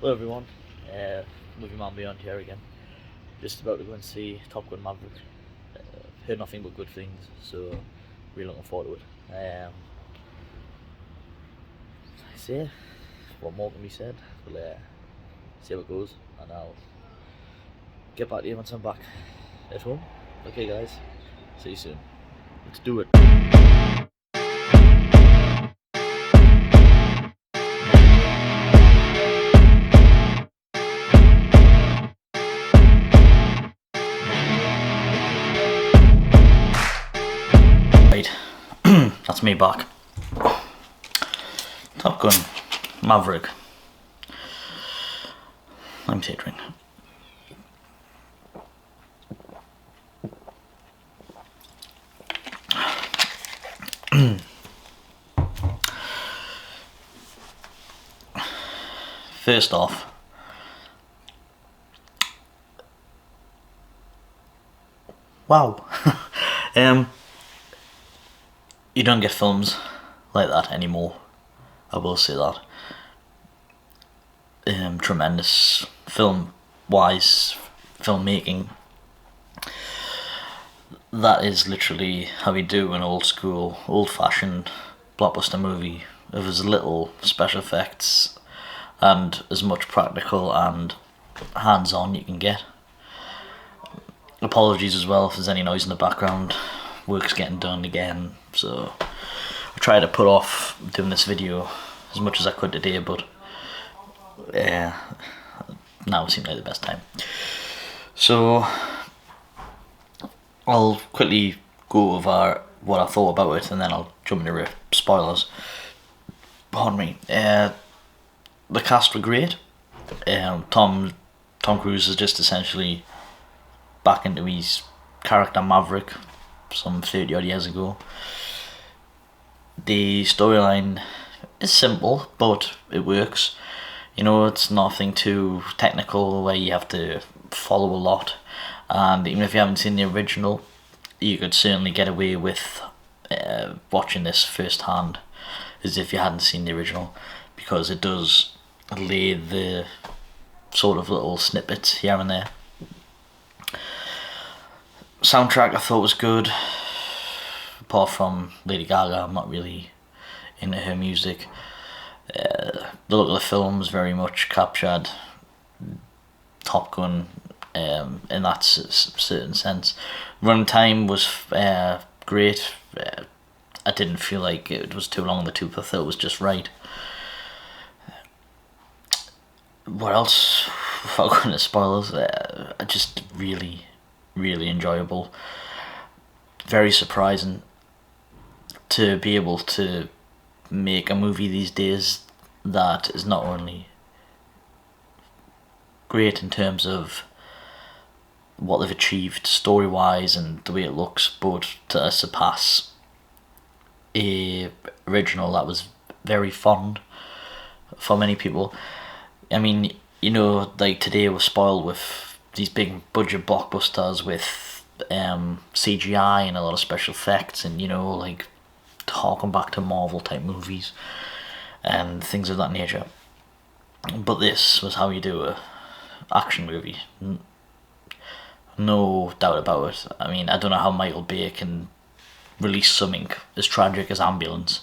Hello everyone, Movie Man Beyond here again. Just about to go and see Top Gun Maverick. Heard nothing but good things, so really looking forward to it. I say, what more can be said? We'll see how it goes, and I'll get back to you once I'm back at home. Okay guys, see you soon. Let's do it. Right, that's me back. Top Gun Maverick. I'm tittering. First off, wow. You don't get films like that anymore, I will say that. Tremendous film-wise filmmaking. That is literally how we do an old school, old-fashioned blockbuster movie with as little special effects and as much practical and hands-on you can get. Apologies as well if there's any noise in the background. Work's getting done again, so I tried to put off doing this video as much as I could today, but now seems like the best time. So I'll quickly go over what I thought about it and then I'll jump into spoilers. Pardon me. The cast were great. Tom Cruise is just essentially back into his character Maverick some 30 odd years ago. The storyline is simple, but it works. You know, it's nothing too technical where you have to follow a lot, and even if you haven't seen the original, you could certainly get away with watching this firsthand as if you hadn't seen the original, because it does lay the sort of little snippets here and there. Soundtrack I thought was good, apart from Lady Gaga. I'm not really into her music. The look of the film was very much captured Top Gun in that certain sense. Running time was great. I didn't feel like it was too long in the tooth. I thought it was just right. What else? Without going into spoilers, just really enjoyable. Very surprising to be able to make a movie these days that is not only great in terms of what they've achieved story wise and the way it looks, but to surpass a original that was very fond for many people. I mean, you know, like today we're spoiled with these big budget blockbusters with CGI and a lot of special effects, and you know, like harking back to Marvel type movies and things of that nature. But this was how you do a action movie, no doubt about it. I mean, I don't know how Michael Bay can release something as tragic as Ambulance,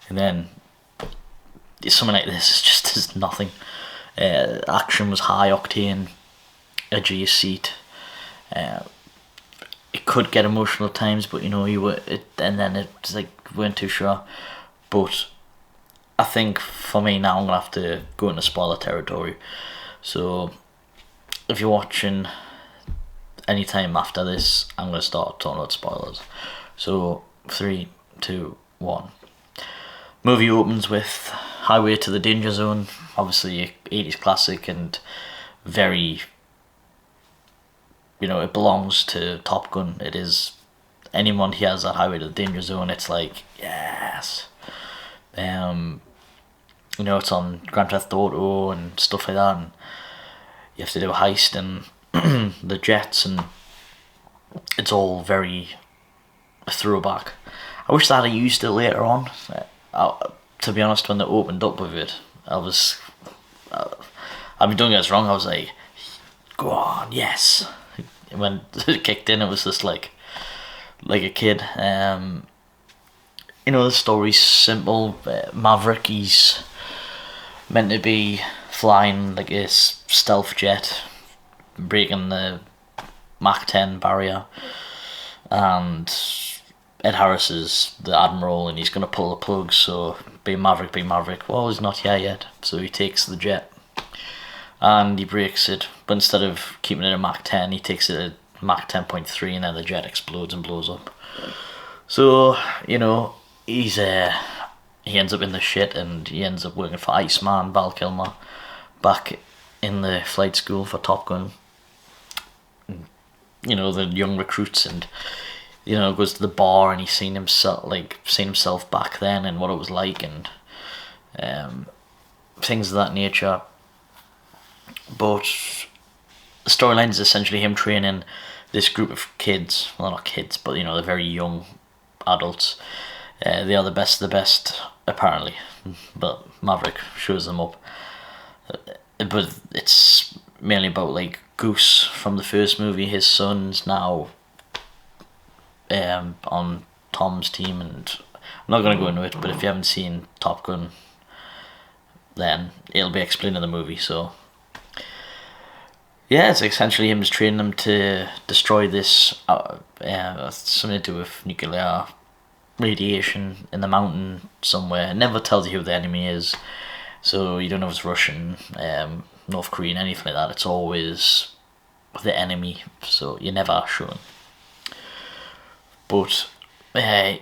and then something like this is just as nothing. Action was high octane, edge of your seat. It could get emotional at times, but you know, and then it's like weren't too sure. But I think for me now, I'm gonna have to go into spoiler territory. So if you're watching any time after this, I'm gonna start talking about spoilers. So 3, 2, 1. Movie opens with Highway to the Danger Zone, obviously a 80s classic and very, you know, it belongs to Top Gun. It is, anyone hears that Highway to the Danger Zone, it's like, yes. You know, it's on Grand Theft Auto and stuff like that, and you have to do a heist and the jets, and it's all very a throwback. I wish that I used it later on. To be honest, when they opened up with it, I I mean, don't get us wrong, I was like, go on, yes. When it kicked in, it was just like a kid. You know, the story's simple. Maverick, he's meant to be flying like a stealth jet, breaking the Mach 10 barrier, and Ed Harris is the admiral, and he's going to pull the plug. So be Maverick. Well, he's not here yet, so he takes the jet and he breaks it. But instead of keeping it at Mach 10, he takes it at Mach 10.3, and then the jet explodes and blows up. So you know, he ends up in the shit, and he ends up working for Iceman, Val Kilmer, back in the flight school for Top Gun. You know, the young recruits, and you know, goes to the bar, and he's seen himself back then and what it was like, and things of that nature. But the storyline is essentially him training this group of kids. Well, not kids, but you know, they're very young adults. They are the best of the best, apparently, but Maverick shows them up. But it's mainly about like Goose from the first movie. His son's now on Tom's team, and I'm not going to go into it, but if you haven't seen Top Gun, then it'll be explained in the movie. So yeah, it's essentially him just training them to destroy this something to do with nuclear radiation in the mountain somewhere. It never tells you who the enemy is, so you don't know if it's Russian, North Korean, anything like that. It's always the enemy, so you're never shown. But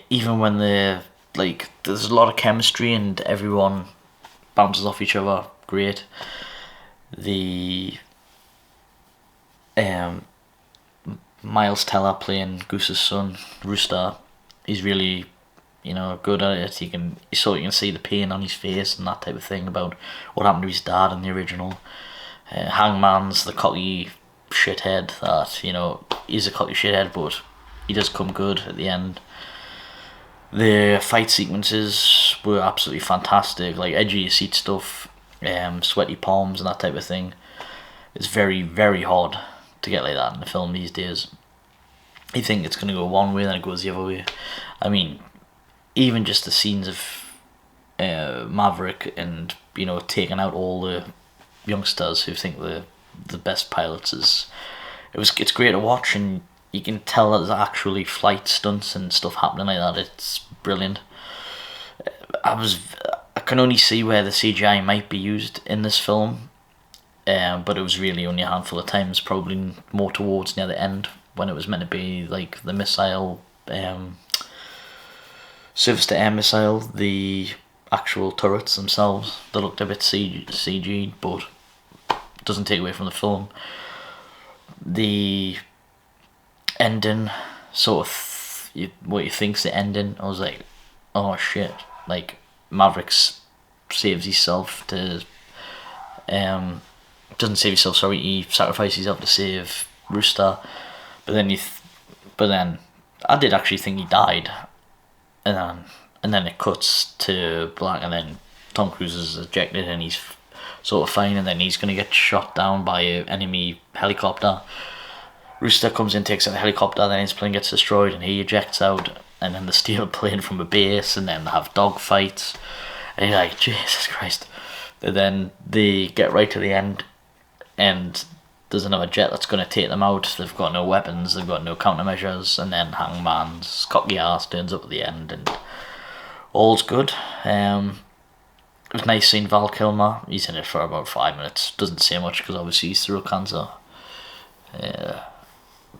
even when there's a lot of chemistry and everyone bounces off each other, great. The Miles Teller playing Goose's son, Rooster, he's really, you know, good at it. You can see the pain on his face and that type of thing about what happened to his dad in the original. Hangman's the cocky shithead that, you know, he's a cocky shithead, but he does come good at the end. The fight sequences were absolutely fantastic, like edgy of your seat stuff, sweaty palms and that type of thing. It's very, very hard to get like that in the film these days. You think it's going to go one way, then it goes the other way. I mean, even just the scenes of Maverick and, you know, taking out all the youngsters who think they're the best pilots, it's great to watch, and you can tell that there's actually flight stunts and stuff happening like that. It's brilliant. I can only see where the CGI might be used in this film, but it was really only a handful of times, probably more towards near the end when it was meant to be like the missile, surface to air missile, the actual turrets themselves. They looked a bit CG'd, but it doesn't take away from the film. The ending, sort of what you think's the ending, I was like, oh shit, like Maverick saves himself to doesn't save himself, sorry, he sacrifices himself to save Rooster, but then I did actually think he died, and then it cuts to black, and then Tom Cruise is ejected and he's sort of fine, and then he's gonna get shot down by an enemy helicopter. Rooster comes in, takes out the helicopter, then his plane gets destroyed and he ejects out, and then they steal a plane from a base, and then they have dog fights, and you're like, Jesus Christ. And then they get right to the end, and there's another jet that's going to take them out. They've got no weapons, they've got no countermeasures, and then Hangman's cocky ass turns up at the end, and all's good. It was nice seeing Val Kilmer. He's in it for about 5 minutes. Doesn't say much because obviously he's through cancer.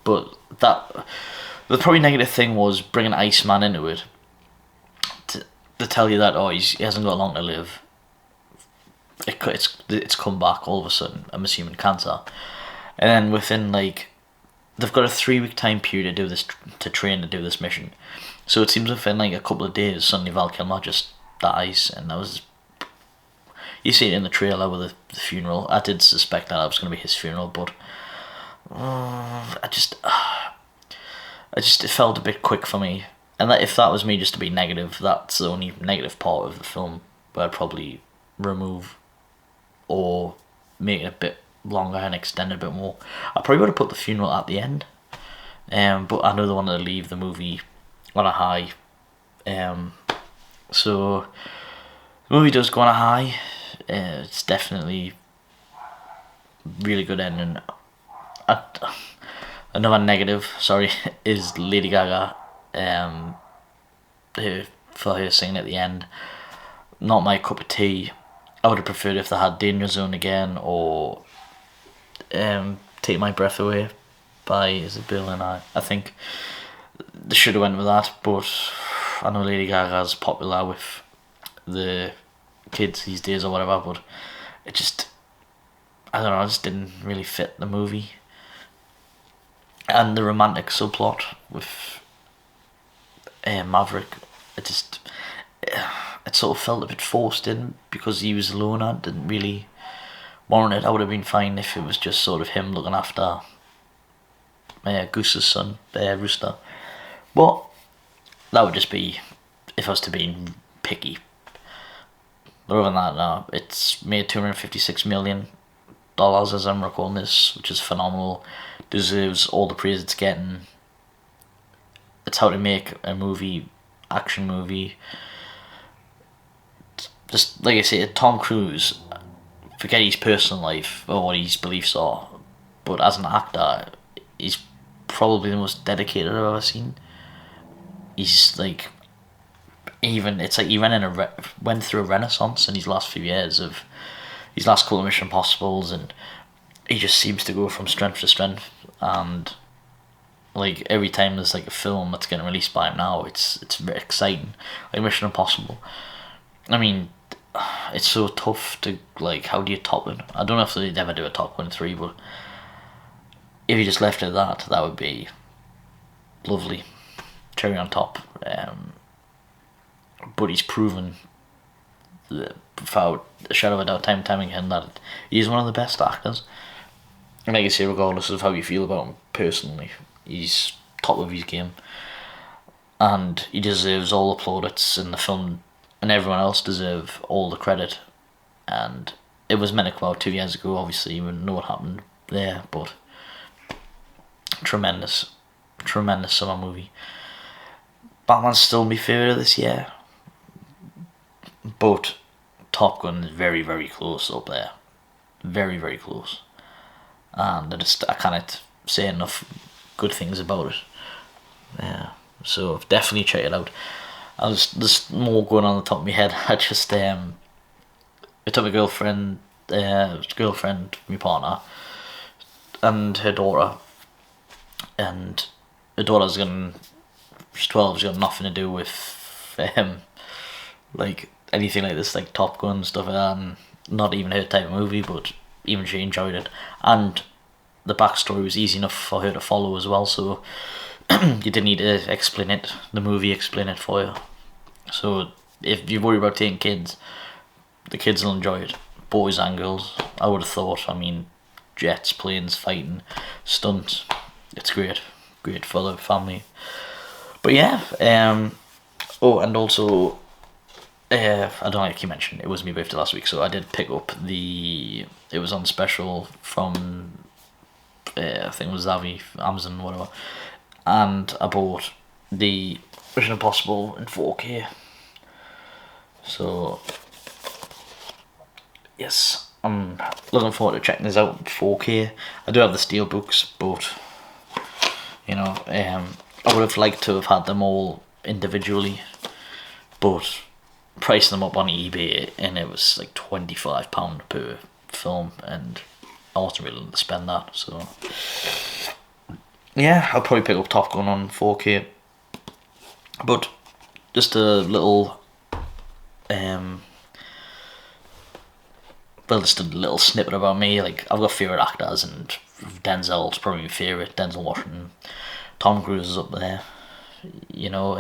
But the probably negative thing was bringing Iceman into it to tell you that he hasn't got long to live. It's come back all of a sudden. I'm assuming cancer, and then within they've got a 3-week time period to train to do this mission. So it seems within a couple of days, suddenly Val Kilmer just dies, and that was. You see it in the trailer with the funeral. I did suspect that was going to be his funeral, but it felt a bit quick for me. And that if that was me just to be negative, that's the only negative part of the film where I'd probably remove or make it a bit longer and extend it a bit more. I probably would have put the funeral at the end, but I know they wanted to leave the movie on a high. So the movie does go on a high. It's definitely really good ending. Another negative, sorry, is Lady Gaga. For her singing at the end, not my cup of tea. I would have preferred if they had Danger Zone again, or Take My Breath Away by, is it Bill and I think they should have went with that, but I know Lady Gaga's popular with the kids these days or whatever, but it just, I don't know, it just didn't really fit the movie. And the romantic subplot with Maverick, it sort of felt a bit forced in because he was alone. I didn't really warrant it. I would have been fine if it was just sort of him looking after Goose's son, Rooster. But that would just be if I was to be picky. But other than that, no, it's made $256 million as I'm recording this, which is phenomenal. Deserves all the praise it's getting. It's how to make a movie, action movie. Just like I say, Tom Cruise, forget his personal life or what his beliefs are, but as an actor, he's probably the most dedicated I've ever seen. He's like, it's like he went through a renaissance in his last few years of his last couple of Mission Impossibles, and he just seems to go from strength to strength. And like every time there's like a film that's getting released by him now, it's very exciting. Like Mission Impossible, I mean, it's so tough to, like, how do you top it? I don't know if they'd ever do a Top Gun 3, but if you just left it at that would be lovely, cherry on top. But he's proven, without a shadow of a doubt, time and time again, that he's one of the best actors. And like I say, regardless of how you feel about him personally, he's top of his game, and he deserves all the plaudits in the film, and everyone else deserve all the credit. And it was meant to come out 2 years ago, obviously, we know what happened there, but tremendous summer movie. Batman's still my favourite of this year, but Top Gun is very, very close up there. Very, very close. And I can't say enough good things about it. Yeah, so definitely check it out. There's more going on the top of my head. I just I took my girlfriend, my partner, and her daughter. And her daughter's she's 12, she's got nothing to do with like anything like this, like Top Gun and stuff like that, and not even her type of movie, but even she enjoyed it. And the backstory was easy enough for her to follow as well, so you didn't need to explain it, the movie explain it for you. So if you worry about taking kids, the kids will enjoy it, boys and girls, I would have thought. I mean, jets, planes, fighting, stunts, it's great for the family. But yeah, oh, and also, I don't know if you mentioned, it was my birthday last week, so I did pick up it was on special from, I think it was Zavi, Amazon, whatever, and I bought the Mission Impossible in 4K. So, yes, I'm looking forward to checking this out in 4K. I do have the steelbooks, but, you know, I would have liked to have had them all individually, but priced them up on eBay and it was like £25 per film, and I wasn't really willing to spend that. So yeah, I'll probably pick up Top Gun on 4K. But just a little just a little snippet about me. Like, I've got favourite actors, and Denzel's probably my favourite. Denzel Washington. Tom Cruise is up there. You know,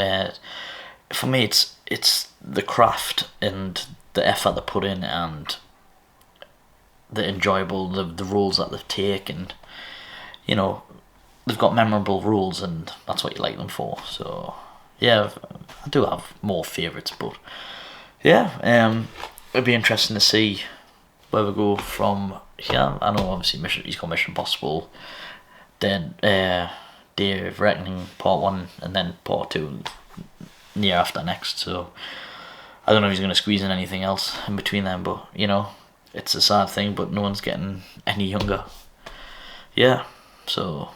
for me it's the craft and the effort they put in, and the enjoyable, the roles that they take, and, you know, they've got memorable roles, and that's what you like them for. So yeah, I do have more favourites, but yeah, it'd be interesting to see where we go from here. I know obviously he's got Mission Impossible, then Day of Reckoning Part 1, and then Part 2 near after next. So I don't know if he's going to squeeze in anything else in between them, but you know, it's a sad thing, but no one's getting any younger. Yeah, so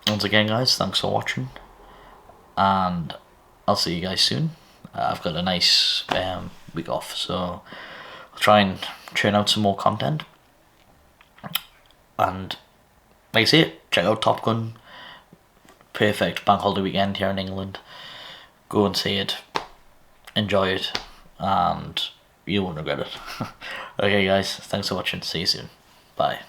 once again guys, thanks for watching, and I'll see you guys soon. I've got a nice week off, so I'll try and churn out some more content. And like I say, check out Top Gun. Perfect bank holiday weekend here in England. Go and see it, enjoy it, and you won't regret it. Okay guys, thanks for watching, see you soon, bye.